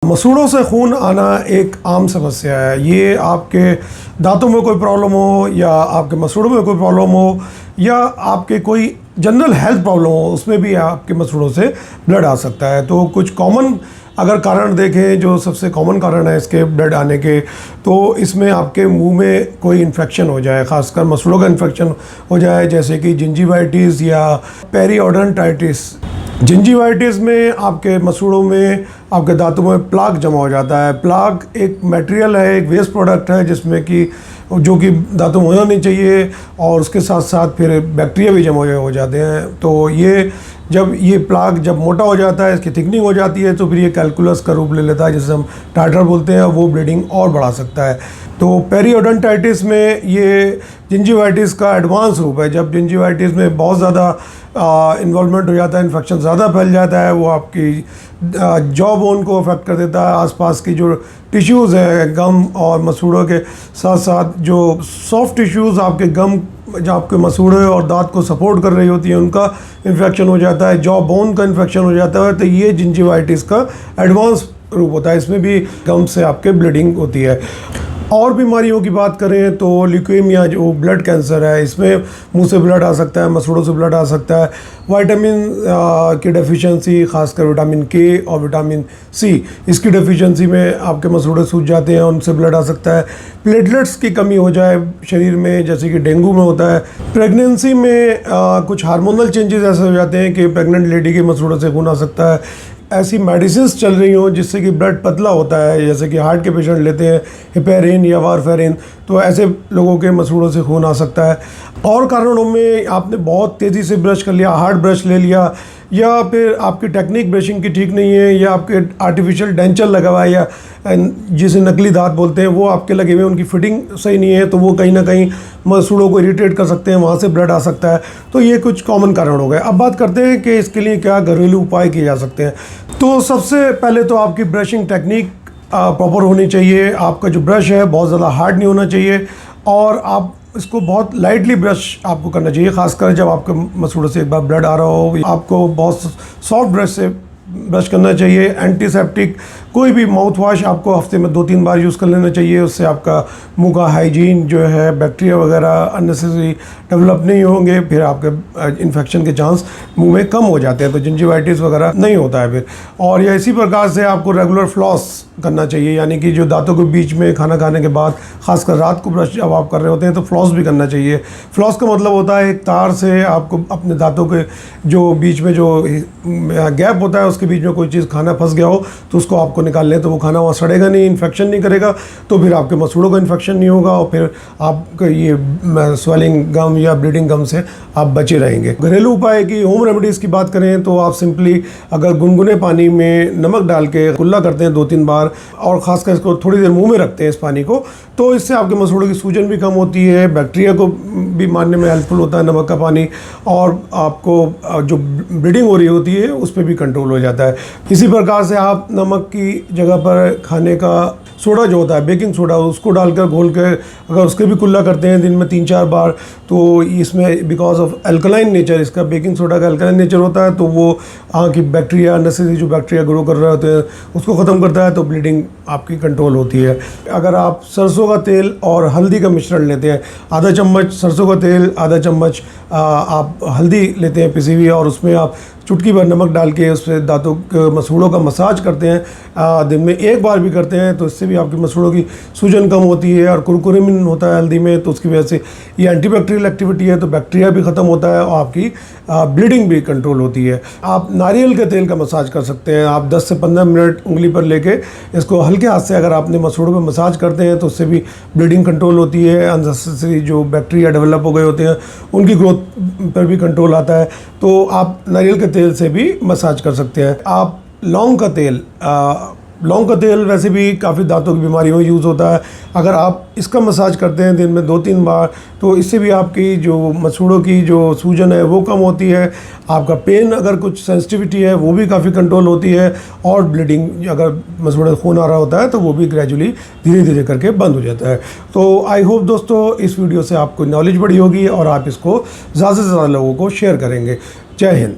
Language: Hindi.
मसूड़ों से खून आना एक आम समस्या है। ये आपके दांतों में कोई प्रॉब्लम हो या आपके मसूड़ों में कोई प्रॉब्लम हो या आपके कोई जनरल हेल्थ प्रॉब्लम हो, उसमें भी आपके मसूड़ों से ब्लड आ सकता है। तो कुछ कॉमन अगर कारण देखें, जो सबसे कॉमन कारण है इसके ब्लड आने के, तो इसमें आपके मुंह में कोई इन्फेक्शन हो जाए, खासकर मसूड़ों का इन्फेक्शन हो जाए, जैसे कि जिंजिवाइटिस या पेरियोडोंटाइटिस। जिंजिवाइटिस में आपके मसूड़ों में, आपके दांतों में प्लाक जमा हो जाता है। प्लाक एक मटेरियल है, एक वेस्ट प्रोडक्ट है जिसमें कि जो कि दांतों में होना नहीं चाहिए, और उसके साथ साथ फिर बैक्टीरिया भी जमा हो जाते हैं। तो ये प्लाक जब मोटा हो जाता है, इसकी थिकनिंग हो जाती है, तो फिर ये कैलकुलस का रूप ले लेता है, जिसे हम टाइटर बोलते हैं। वो ब्लीडिंग और बढ़ा सकता है। तो पेरियोडोंटाइटिस में ये जिंजिवाइटिस का एडवांस रूप है। जब जिंजिवाइटिस में बहुत ज़्यादा इन्वॉल्वमेंट हो जाता है, इन्फेक्शन ज़्यादा फैल जाता है, वो आपकी जॉ बोन को अफेक्ट कर देता है। आसपास की जो टिश्यूज़ हैं गम और मसूड़ों के साथ साथ, जो सॉफ्ट टिश्यूज़ आपके गम, जो आपके मसूड़े और दांत को सपोर्ट कर रही होती है, उनका इन्फेक्शन हो जाता है। जॉ बोन का इन्फेक्शन हो जाता है। तो ये जिंजिवाइटिस का एडवांस रूप होता है। इसमें भी गम से आपके ब्लीडिंग होती है। और बीमारियों की बात करें तो ल्यूकेमिया, जो ब्लड कैंसर है, इसमें मुंह से ब्लड आ सकता है, मसूड़ों से ब्लड आ सकता है। विटामिन की डेफिशिएंसी, खासकर विटामिन के और विटामिन सी, इसकी डेफिशिएंसी में आपके मसूड़े सूज जाते हैं, उनसे ब्लड आ सकता है। प्लेटलेट्स की कमी हो जाए शरीर में, जैसे कि डेंगू में होता है। प्रेगनेंसी में कुछ हार्मोनल चेंजेस ऐसे हो जाते हैं कि प्रेग्नेंट लेडी के मसूड़ों से खून आ सकता है। ऐसी मेडिसिन्स चल रही हों जिससे कि ब्लड पतला होता है, जैसे कि हार्ट के पेशेंट लेते हैं हेपेरिन या वारफेरिन, तो ऐसे लोगों के मसूड़ों से खून आ सकता है। और कारणों में आपने बहुत तेज़ी से ब्रश कर लिया, हार्ड ब्रश ले लिया, या फिर आपकी टेक्निक ब्रशिंग की ठीक नहीं है, या आपके आर्टिफिशियल डेंचर लगा हुआ है, या जिसे नकली दांत बोलते हैं, वो आपके लगे हुए हैं, उनकी फिटिंग सही नहीं है, तो वो कहीं ना कहीं मसूड़ों को इरिटेट कर सकते हैं, वहाँ से ब्लड आ सकता है। तो ये कुछ कॉमन कारण हो गए। अब बात करते हैं कि इसके लिए क्या घरेलू उपाय किए जा सकते हैं। तो सबसे पहले तो आपकी ब्रशिंग टेक्निक प्रॉपर होनी चाहिए। आपका जो ब्रश है बहुत ज़्यादा हार्ड नहीं होना चाहिए, और आप इसको बहुत लाइटली ब्रश आपको करना चाहिए। खासकर जब आपके मसूड़ों से एक बार ब्लड आ रहा हो, आपको बहुत सॉफ्ट ब्रश से ब्रश करना चाहिए। एंटीसेप्टिक कोई भी माउथ वॉश आपको हफ्ते में 2-3 बार यूज़ कर लेना चाहिए। उससे आपका मुंह का हाइजीन जो है, बैक्टीरिया वगैरह अननेसेसरी डेवलप नहीं होंगे, फिर आपके इन्फेक्शन के चांस मुंह में कम हो जाते हैं, तो जिंजिवाइटिस वगैरह नहीं होता है फिर। और या इसी प्रकार से आपको रेगुलर फ्लॉस करना चाहिए, यानी कि जो दांतों के बीच में खाना खाने के बाद, खासकर रात को ब्रश जब आप कर रहे होते हैं, तो फ्लॉस भी करना चाहिए। फ्लॉस का मतलब होता है एक तार से आपको अपने दांतों के जो बीच में जो गैप होता है, उसके बीच में कोई चीज़ खाना फंस गया हो, तो उसको आपको निकाल लें, तो वो खाना वहाँ सड़ेगा नहीं, इन्फेक्शन नहीं करेगा, तो फिर आपके मसूड़ों का इन्फेक्शन नहीं होगा, और फिर आपका ये स्वेलिंग गम या ब्लीडिंग गम से आप बचे रहेंगे। घरेलू उपाय की, होम रेमेडीज़ की बात करें तो आप सिंपली अगर गुनगुने पानी में नमक डाल के कुल्ला करते हैं 2-3 बार, और ख़ासकर इसको थोड़ी देर मुंह में रखते हैं इस पानी को, तो इससे आपके मसूड़ों की सूजन भी कम होती है, बैक्टीरिया को भी मारने में हेल्पफुल होता है नमक का पानी, और आपको जो ब्लीडिंग हो रही होती है उस पर भी कंट्रोल हो जाता है। इसी प्रकार से आप नमक की जगह पर खाने का सोडा जो होता है, बेकिंग सोडा, उसको डालकर घोल के अगर उसके भी कुल्ला करते हैं दिन में 3-4 बार, तो इसमें बिकॉज ऑफ अल्कलाइन नेचर, इसका बेकिंग सोडा का अल्कलाइन नेचर होता है, तो वो की बैक्टीरिया, अननेसेसरी जो बैक्टीरिया ग्रो कर रहे होते हैं उसको ख़त्म करता है, तो ब्लीडिंग आपकी कंट्रोल होती है। अगर आप सरसों का तेल और हल्दी का मिश्रण लेते हैं, आधा चम्मच सरसों का तेल, आधा चम्मच आप हल्दी लेते हैं पिसी हुई, और उसमें आप चुटकी भर नमक डाल के उस पर दांतों के मसूड़ों का मसाज करते हैं, दिन में 1 बार भी करते हैं, तो इससे भी आपकी मसूड़ों की सूजन कम होती है। और कुरकुरेमिन होता है हल्दी में, तो उसकी वजह से ये एंटीबैक्टीरियल एक्टिविटी है, तो बैक्टीरिया भी ख़त्म होता है, और आपकी ब्लीडिंग भी कंट्रोल होती है। आप नारियल के तेल का मसाज कर सकते हैं। आप 10 से 15 मिनट उंगली पर लेके इसको हल्के हाथ से अगर आपने मसूड़ों पर मसाज करते हैं, तो उससे भी ब्लीडिंग कंट्रोल होती है। अननेसेसरी जो बैक्टीरिया डेवलप हो गए होते हैं, उनकी ग्रोथ पर भी कंट्रोल आता है। तो आप नारियल के तेल से भी मसाज कर सकते हैं। आप लौंग का तेल वैसे भी काफ़ी दांतों की बीमारियों में यूज़ होता है। अगर आप इसका मसाज करते हैं दिन में 2-3 बार, तो इससे भी आपकी जो मसूड़ों की जो सूजन है वो कम होती है। आपका पेन, अगर कुछ सेंसिटिविटी है, वो भी काफ़ी कंट्रोल होती है, और ब्लीडिंग, अगर मसूड़े खून आ रहा होता है, तो वो भी ग्रेजुअली धीरे धीरे करके बंद हो जाता है। तो आई होप दोस्तों इस वीडियो से आपको नॉलेज बढ़ी होगी, और आप इसको ज़्यादा से ज़्यादा लोगों को शेयर करेंगे। जय हिंद।